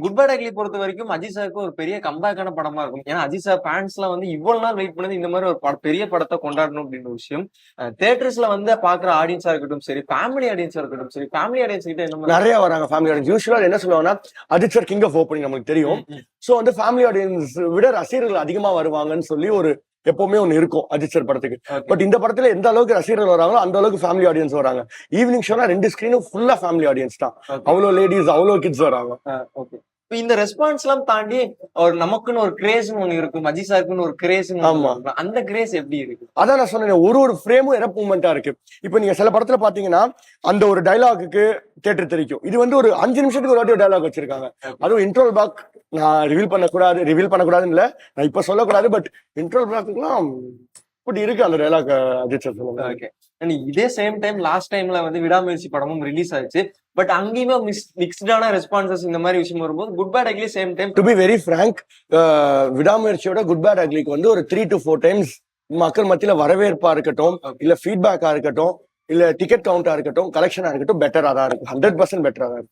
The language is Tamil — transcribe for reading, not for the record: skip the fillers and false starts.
குட் பேட் அக்லி பொறுத்த வரைக்கும் அஜித் சாருக்கு ஒரு பெரிய கம்பேக்கான படமா இருக்கும். ஏன்னா அஜித் சார் ஃபேன்ஸ்லாம் வந்து இவ்வளவு நாள் வெயிட் பண்ணது இந்த மாதிரி ஒரு பெரிய படத்தை கொண்டாடணும் அப்படின்ற விஷயம். தியேட்டர்ஸ்ல வந்து பாக்குற ஆடியன்ஸா இருக்கட்டும் சரி, ஃபேமிலி ஆடியன்ஸா இருக்கட்டும் சரி, ஃபேமிலி ஆடியன்ஸ் கிட்ட என்ன நிறைய வராங்க ஃபேமிலி ஆடியன்ஸ். யூஸ்வலா என்ன சொல்லுவாங்கன்னா Ajith sir king of opening நமக்கு தெரியும். சோ வந்து ஃபேமிலி ஆடியன்ஸ் விட ரசிகர்கள் அதிகமா வருவாங்கன்னு சொல்லி ஒரு எப்பவுமே ஒண்ணு இருக்கும் அஜித் சார் படத்துக்கு. பட் இந்த படத்துல எந்த அளவுக்கு ரசிகர்கள் வராங்களோ அந்த அளவுக்கு ஃபேமிலி ஆடியன்ஸ் வராங்க. ஈவினிங் ஷோனா 2 ஸ்கிரீனும் ஃபுல்லா ஃபேமிலி ஆடியன்ஸ் தான். அவ்வளவு லேடிஸ் அவ்வளவு கிட்ஸ் வராங்க. இந்த ரெஸ்பான்ஸ் எல்லாம் தாண்டி ஒரு நமக்குன்னு ஒரு கிரேஸ்னு ஒண்ணு இருக்கும், அஜித் சாருக்குன்னு ஒரு கிரேஸ். அந்த கிரேஸ் எப்படி இருக்கு? அதான் நான் சொன்னேன், ஒரு ஃப்ரேமும் எரப் மூமெண்டா இருக்கு. இப்ப நீங்க சில படத்துல பாத்தீங்கன்னா அந்த ஒரு டைலாக்கு தியேட்டர் தெரிக்கும். இது வந்து ஒரு 5 நிமிஷத்துக்கு ஒரு வாட்டி ஒரு டைலாக் வச்சிருக்காங்க. அதுவும் இன்ட்ரோல் பிளாக் நான் ரிவீல் பண்ணக்கூடாதுன்னு இல்ல, நான் இப்ப சொல்லக்கூடாது. பட் இன்ட்ரோல் பிளாக்லாம் இப்படி இருக்கு அந்த டைலாக் அஜித் சார் சொல்லுவாங்க. இதே சேம் டைம் லாஸ்ட் டைம்ல வந்து விடாமுயற்சி படமும் ரிலீஸ் ஆயிடுச்சு. பட் அங்கேயுமே மிக்ஸ்டான ரெஸ்பான்சஸ் இந்த மாதிரி விஷயம் வரும்போது good bad ugly same time. To be very frank, விடாமுயற்சியோட குட் பேட் அக்லிக்கு வந்து ஒரு 3 to 4 டைம்ஸ் மக்கள் மத்தியில வரவேற்பா இருக்கட்டும், இல்ல ஃபீட்பேக்கா இருக்கட்டும், இல்ல டிக்கெட் கவுண்டா இருக்கட்டும், கலெக்ஷனா இருக்கட்டும், பெட்டரா தான் இருக்கு. 100% பெட்டரா தான் இருக்கு.